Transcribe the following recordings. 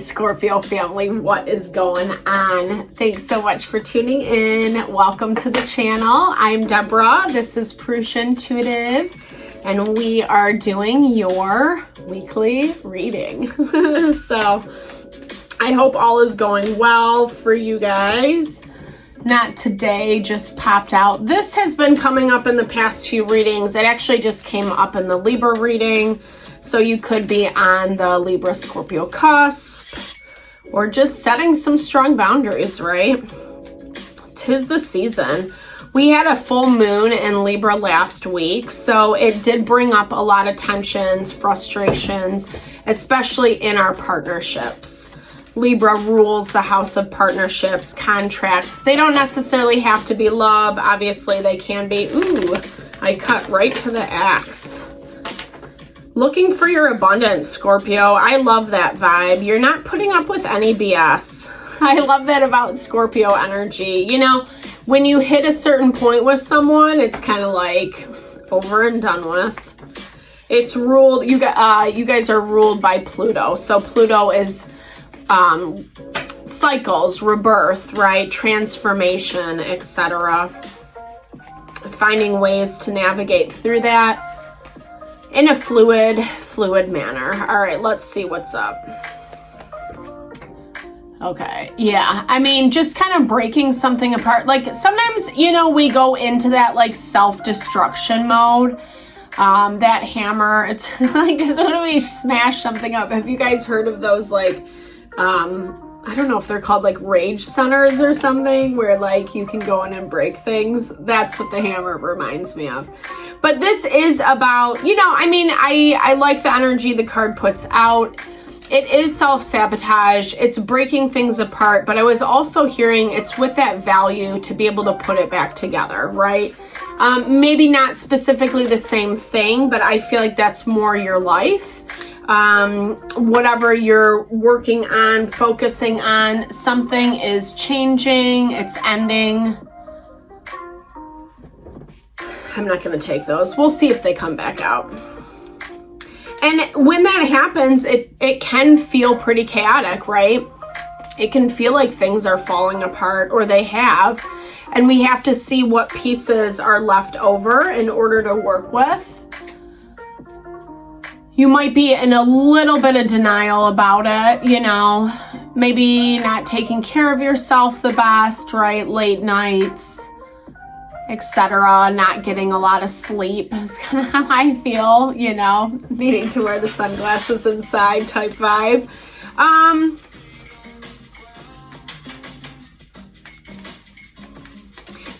Scorpio family, what is going on? Thanks so much for tuning in. Welcome to the channel. I'm Deborah. This is Purusha Intuitive, and we are doing your weekly reading. So I hope all is going well for you guys. Not today, just popped out. This has been coming up in the past few readings. It actually just came up in the Libra reading. So you could be on the Libra Scorpio cusp or just setting some strong boundaries, right? 'Tis the season. We had a full moon in Libra last week, so it did bring up a lot of tensions, frustrations, especially in our partnerships. Libra rules the house of partnerships, contracts. They don't necessarily have to be love. Obviously, they can be. Ooh, I cut right to the axe. Looking for your abundance, Scorpio. I love that vibe. You're not putting up with any BS. I love that about Scorpio energy. You know, when you hit a certain point with someone, it's kind of like over and done with. It's ruled, you guys are ruled by Pluto. So Pluto is cycles, rebirth, right? Transformation, etc. Finding ways to navigate through that in a fluid manner. All right, let's see what's up. Okay, yeah, I mean, just kind of breaking something apart. Like sometimes, you know, we go into that like self-destruction mode. That hammer, it's like just when we smash something up. Have you guys heard of those like, I don't know if they're called like rage centers or something, where like you can go in and break things? That's what the hammer reminds me of. But this is about, you know, I mean, I like the energy the card puts out. It is self-sabotage. It's breaking things apart. But I was also hearing it's with that value to be able to put it back together, right? Maybe not specifically the same thing, but I feel like that's more your life. Whatever you're working on, focusing on, something is changing, it's ending. I'm not going to take those. We'll see if they come back out. And when that happens, it can feel pretty chaotic, right? It can feel like things are falling apart, or they have, and we have to see what pieces are left over in order to work with. You might be in a little bit of denial about it, you know, maybe not taking care of yourself the best, right? Late nights, etc. Not getting a lot of sleep is kind of how I feel, you know, needing to wear the sunglasses inside type vibe.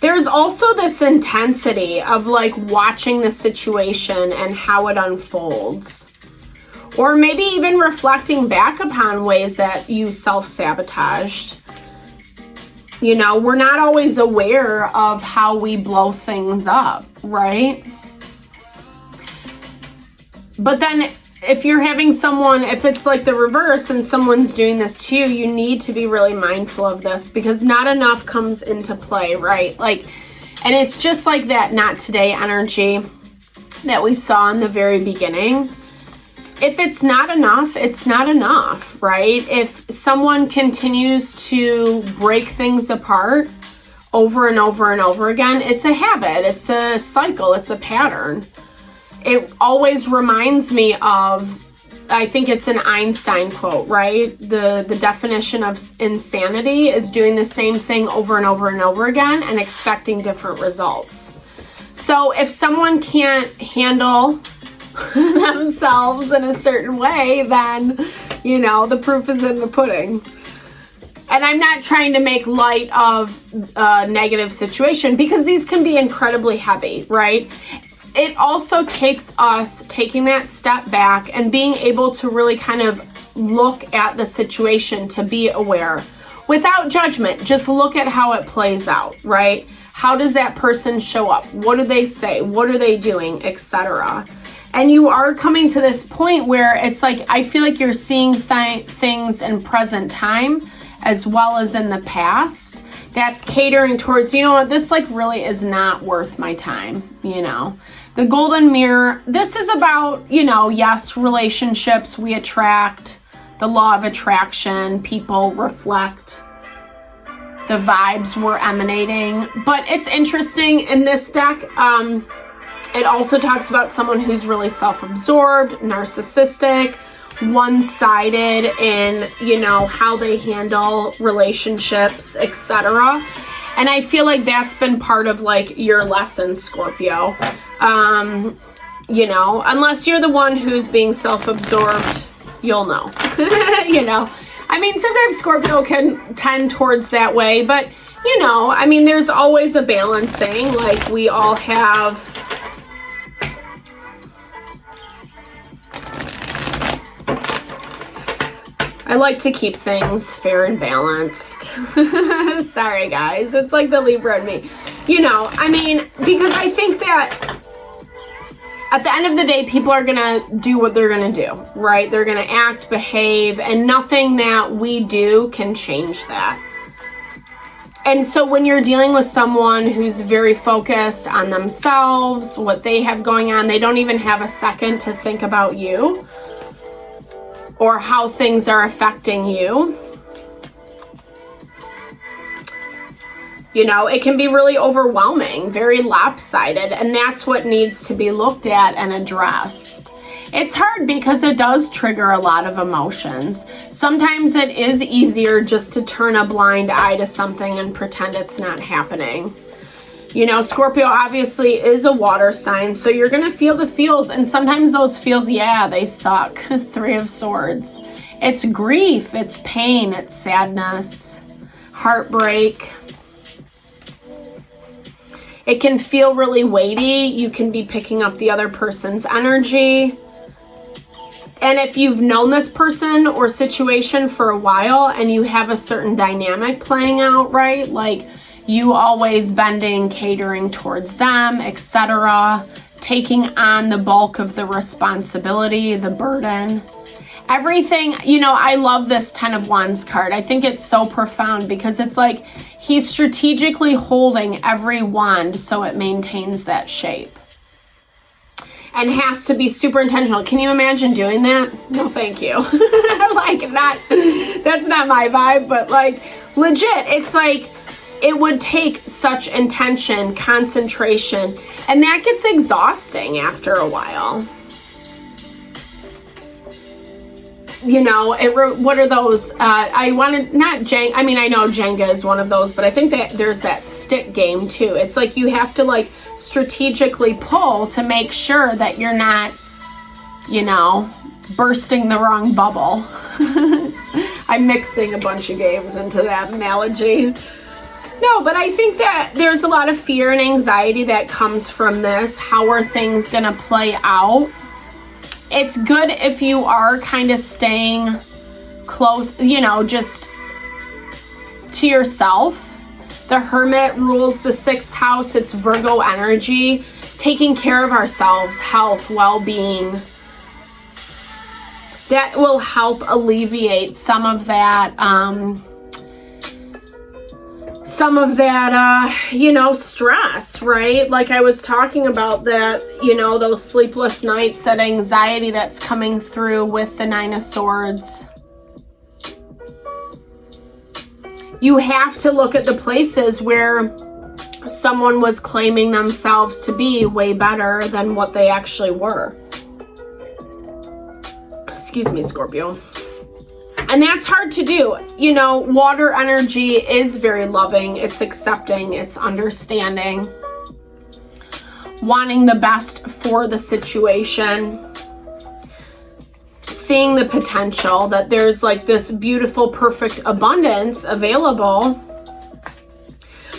There's also this intensity of like watching the situation and how it unfolds. Or maybe even reflecting back upon ways that you self-sabotaged. You know, we're not always aware of how we blow things up, right? But then if you're having someone, if it's like the reverse and someone's doing this to you, you need to be really mindful of this, because not enough comes into play, right? Like, and it's just like that not today energy that we saw in the very beginning. If it's not enough, it's not enough, right? If someone continues to break things apart over and over and over again, it's a habit, it's a cycle, it's a pattern. It always reminds me of, I think it's an Einstein quote, right? The definition of insanity is doing the same thing over and over and over again and expecting different results. So if someone can't handle themselves in a certain way, then, you know, the proof is in the pudding. And I'm not trying to make light of a negative situation, because these can be incredibly heavy, right? It also takes us taking that step back and being able to really kind of look at the situation, to be aware without judgment. Just look at how it plays out, right? How does that person show up? What do they say? What are they doing, etc.? And you are coming to this point where it's like, I feel like you're seeing things in present time as well as in the past. That's catering towards, you know what, this like really is not worth my time, you know. The golden mirror, this is about, you know, yes, relationships, we attract the law of attraction, people reflect the vibes we're emanating. But it's interesting in this deck, it also talks about someone who's really self-absorbed, narcissistic, one-sided in, you know, how they handle relationships, etc. And I feel like that's been part of like your lesson, Scorpio. You know, unless you're the one who's being self-absorbed, you'll know. You know, I mean, sometimes Scorpio can tend towards that way, but you know, I mean, there's always a balancing. Like, we all have, I like to keep things fair and balanced. Sorry, guys. It's like the Libra in me. You know, I mean, because I think that at the end of the day, people are going to do what they're going to do, right? They're going to act, behave, and nothing that we do can change that. And so when you're dealing with someone who's very focused on themselves, what they have going on, they don't even have a second to think about you or how things are affecting you. You know, it can be really overwhelming, very lopsided, and that's what needs to be looked at and addressed. It's hard because it does trigger a lot of emotions. Sometimes it is easier just to turn a blind eye to something and pretend it's not happening. You know, Scorpio obviously is a water sign, so you're going to feel the feels, and sometimes those feels, yeah, they suck. Three of Swords. It's grief, it's pain, it's sadness, heartbreak. It can feel really weighty. You can be picking up the other person's energy. And if you've known this person or situation for a while and you have a certain dynamic playing out, right? Like you always bending, catering towards them, etc., taking on the bulk of the responsibility, the burden. Everything, you know, I love this Ten of Wands card. I think it's so profound because it's like he's strategically holding every wand so it maintains that shape. And has to be super intentional. Can you imagine doing that? No, thank you. Like, that's not my vibe, but like, legit, it's like, it would take such intention, concentration, and that gets exhausting after a while. You know, what are those? I wanted, not Jenga, I mean, I know Jenga is one of those, but I think that there's that stick game too. It's like you have to like strategically pull to make sure that you're not, you know, bursting the wrong bubble. I'm mixing a bunch of games into that analogy. No, but I think that there's a lot of fear and anxiety that comes from this. How are things going to play out? It's good if you are kind of staying close, you know, just to yourself. The Hermit rules the 6th house. It's Virgo energy. Taking care of ourselves, health, well-being. That will help alleviate some of that, you know, stress, right? Like I was talking about that, you know, those sleepless nights, that anxiety that's coming through with the 9 of Swords. You have to look at the places where someone was claiming themselves to be way better than what they actually were. Excuse me, Scorpio. And that's hard to do. You know, water energy is very loving. It's accepting. It's understanding. Wanting the best for the situation. Seeing the potential that there's like this beautiful, perfect abundance available.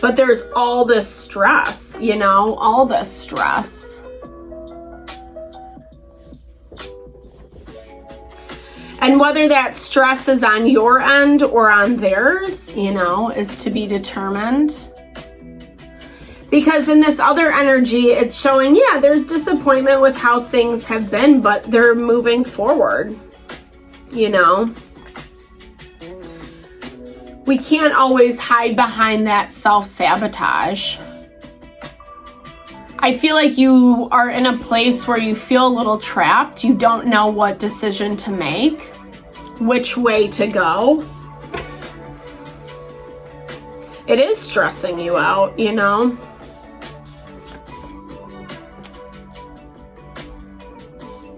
But there's all this stress, you know, all this stress. And whether that stress is on your end or on theirs, you know, is to be determined. Because in this other energy, it's showing, yeah, there's disappointment with how things have been, but they're moving forward, you know. We can't always hide behind that self-sabotage. I feel like you are in a place where you feel a little trapped. You don't know what decision to make, which way to go. It is stressing you out, you know.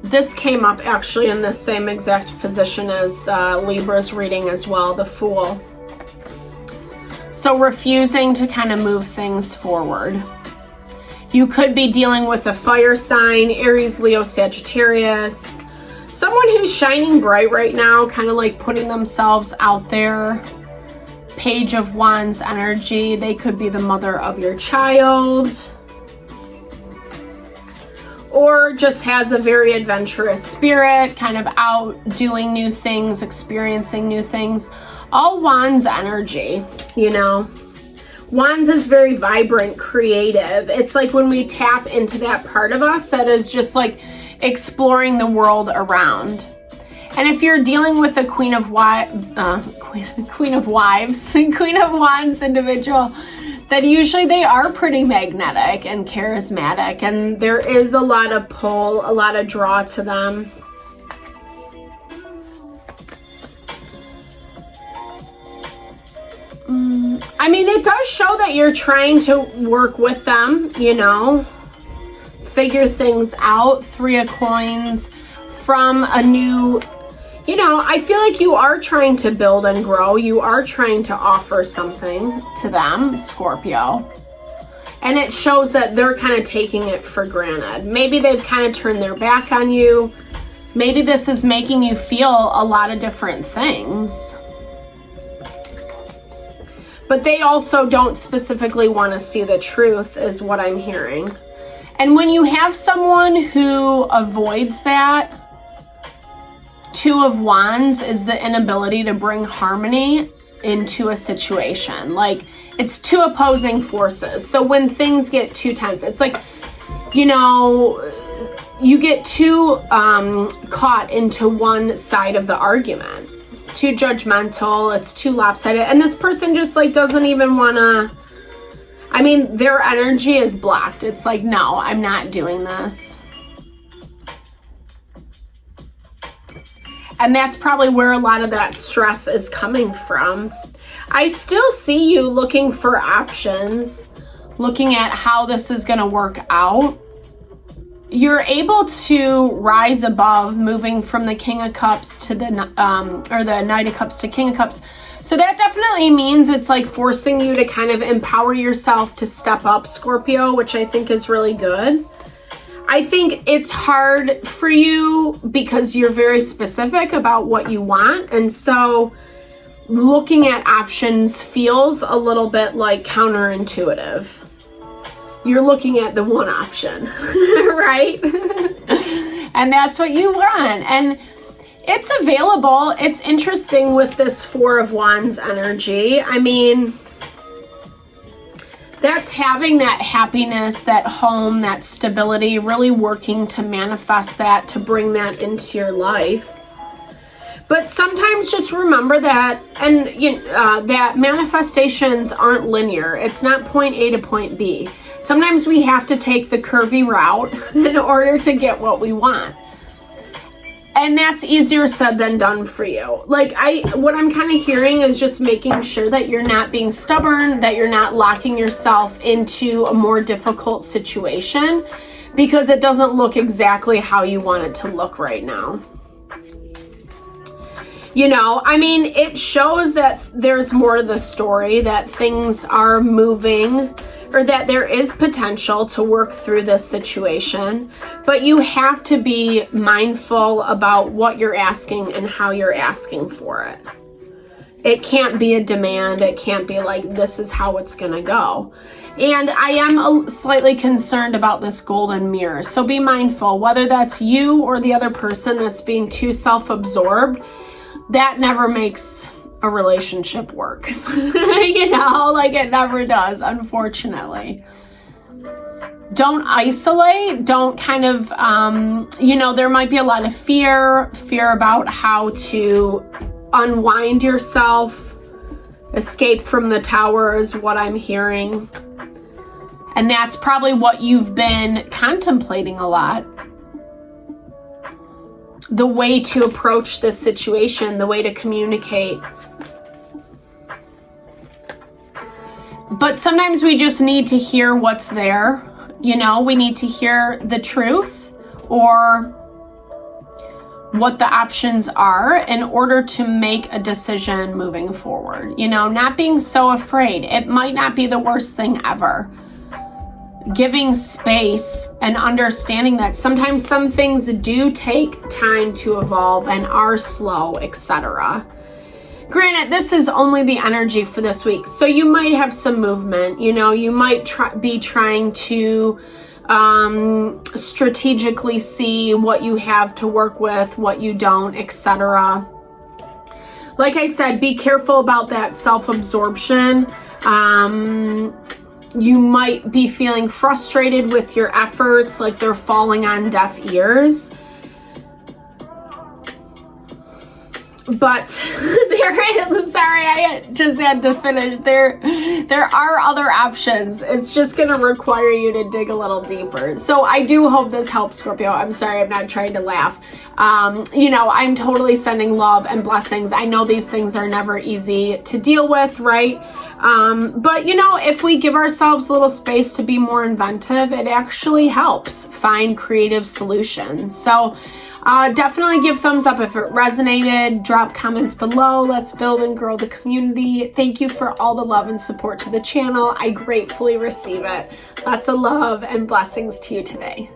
This came up actually in the same exact position as Libra's reading as well, the Fool. So refusing to kind of move things forward. You could be dealing with a fire sign, Aries, Leo, Sagittarius. Someone who's shining bright right now, kind of like putting themselves out there. Page of Wands energy. They could be the mother of your child. Or just has a very adventurous spirit, kind of out doing new things, experiencing new things. All Wands energy, you know. Wands is very vibrant, creative. It's like when we tap into that part of us that is just like exploring the world around. And if you're dealing with a Queen of Wands individual, that usually they are pretty magnetic and charismatic, and there is a lot of pull, a lot of draw to them. I mean, it does show that you're trying to work with them, you know, figure things out. 3 of Coins from a new, you know, I feel like you are trying to build and grow. You are trying to offer something to them, Scorpio. And it shows that they're kind of taking it for granted. Maybe they've kind of turned their back on you. Maybe this is making you feel a lot of different things. But they also don't specifically want to see the truth, is what I'm hearing. And when you have someone who avoids that, 2 of Wands is the inability to bring harmony into a situation. Like, it's 2 opposing forces. So when things get too tense, it's like, you know, you get too caught into one side of the argument. Too judgmental, it's too lopsided, and this person just like doesn't even want to, I mean, their energy is blocked. It's like, no, I'm not doing this. And that's probably where a lot of that stress is coming from. I still see you looking for options, looking at how this is going to work out. You're able to rise above, moving from the King of Cups to the Knight of Cups to King of Cups. So that definitely means it's like forcing you to kind of empower yourself to step up, Scorpio, which I think is really good. I think it's hard for you because you're very specific about what you want. And so looking at options feels a little bit like counterintuitive. You're looking at the one option, right? And that's what you want. And it's available. It's interesting with this 4 of Wands energy. I mean, that's having that happiness, that home, that stability, really working to manifest that, to bring that into your life. But sometimes just remember that, and that manifestations aren't linear. It's not point A to point B. Sometimes we have to take the curvy route in order to get what we want. And that's easier said than done for you. Like, what I'm kind of hearing is just making sure that you're not being stubborn, that you're not locking yourself into a more difficult situation because it doesn't look exactly how you want it to look right now. You know, I mean, it shows that there's more to the story, that things are moving, or that there is potential to work through this situation, but you have to be mindful about what you're asking and how you're asking for it. It can't be a demand. It can't be like, this is how it's gonna go. And I am slightly concerned about this golden mirror. So be mindful, whether that's you or the other person that's being too self-absorbed, that never makes a relationship work. You know, like it never does, unfortunately. Don't isolate. Don't kind of, you know, there might be a lot of fear about how to unwind yourself, escape from the tower is what I'm hearing. And that's probably what you've been contemplating a lot. the way to approach this situation, the way to communicate. But sometimes we just need to hear what's there. You know, we need to hear the truth or what the options are in order to make a decision moving forward. You know, not being so afraid. It might not be the worst thing ever. Giving space and understanding that sometimes some things do take time to evolve and are slow, etc. Granted, this is only the energy for this week, so you might have some movement. You know, you might be trying to strategically see what you have to work with, what you don't, etc. Like I said, be careful about that self-absorption. You might be feeling frustrated with your efforts, like they're falling on deaf ears. But sorry, I just had to finish. There are other options. It's just going to require you to dig a little deeper. So I do hope this helps, Scorpio. I'm sorry, I'm not trying to laugh. You know, I'm totally sending love and blessings. I know these things are never easy to deal with, right? But you know, if we give ourselves a little space to be more inventive, it actually helps find creative solutions. So definitely give thumbs up if it resonated. Drop comments below. Let's build and grow the community. Thank you for all the love and support to the channel. I gratefully receive it. Lots of love and blessings to you today.